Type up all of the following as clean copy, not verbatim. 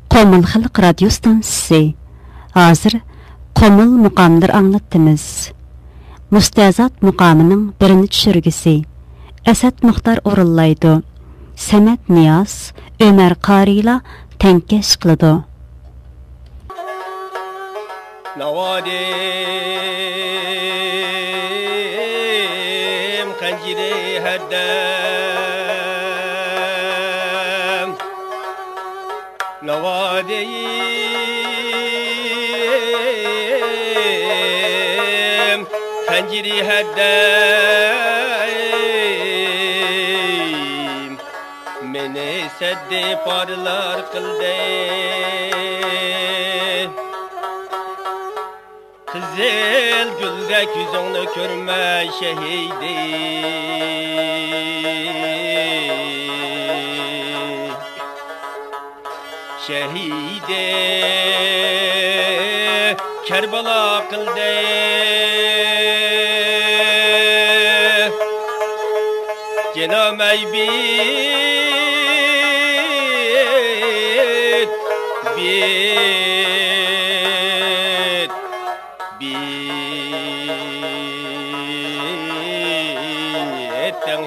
Qomul Xalq Radio Stansiyasi. Hazır Qomul muqamlar anlattımız. Mustazat muqamının birinci düşürgüsü. Esat Muxtar orullaydı. Samet Niyaz, Ömer Qariyla tenkeş qılıdı. Navadim kanciri haddam Navadim kanciri haddam Meni seddi parlar kıldı Kızıl güldek yüzünü körme şehidi Şehidi Kerbala kıldı Cenab-ı Eybit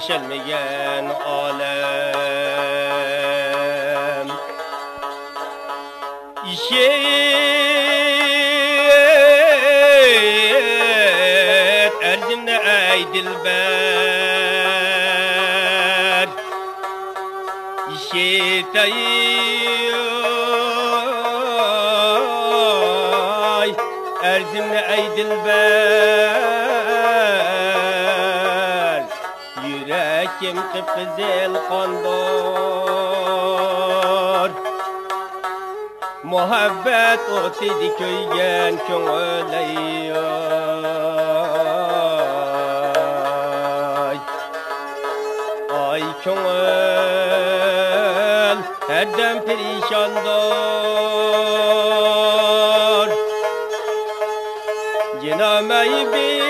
Şelmeyen alem İşit erzimde ey dilber İşit ey erzimde ey dilber Yürekim kıpkızıl kandır Muhabbet otidi köygen köngüley Ay köngül herdem perişandır Cenab-ı Eybit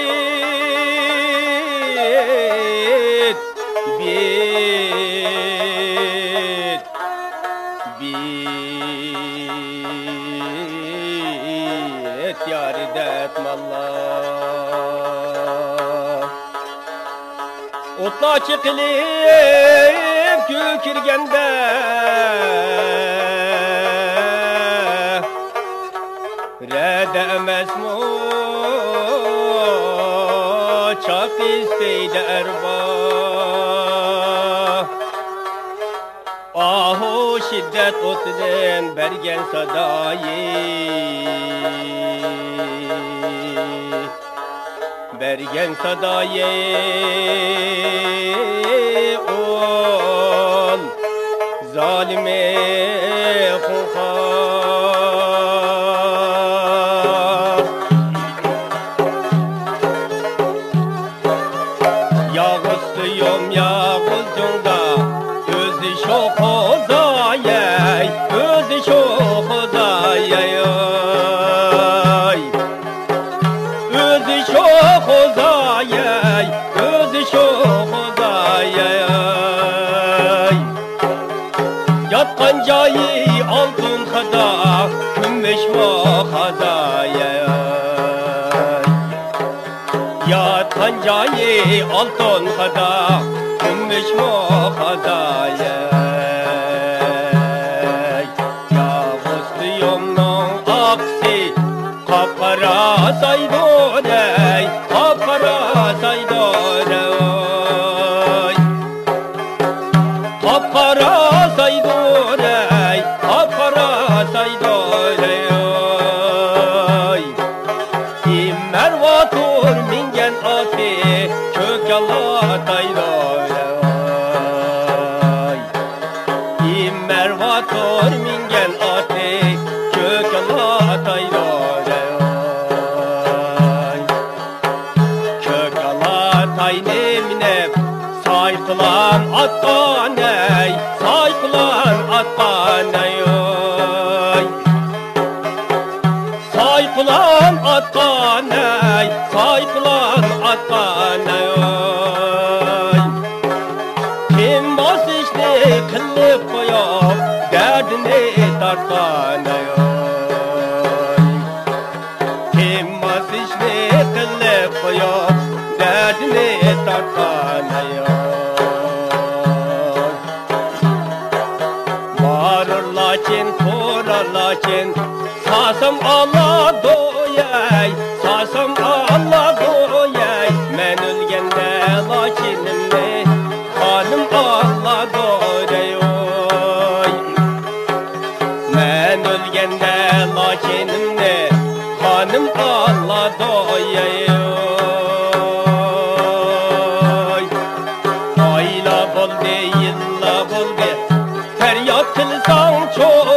Yarid etmallah Otla çıkılıp kükürgende Rede emesmu Çak isteyde erbah Ahu şiddet otden bergen sadayı Bergen sadayı ol Zalime kuhar Yağıstıyım yağızdığında Özü şok odayay Özü şok odayay Özü şok odayay Özü şok odayay Yatkan cayı altın kada Kümmüş muhadayay Yatkan cayı altın kada Kümmüş muhadayay Kapkara saydonay, kapkara saydonay Kapkara saydonay, kapkara saydonay Mervatur mingen ati, kökala taydonay Mervatur mingen ati, kökala taydonay Sayqılan atqanay, sayqılan atqanay Sayqılan atqanay, sayqılan atqanay Kim bas işte qilib qo'yib derdini tartkan ay Kimmas işni kılıp koyup derdini tartkan ay Varırlakin, korarlakin Sasım Allah doyay Sasım Allah doyay Men ölgende lakinimni Hanım Allah doyay Men ölgende lakinimni Hanım Allah doyay Ayla boldi, yilla boldi Feryat kılsan çok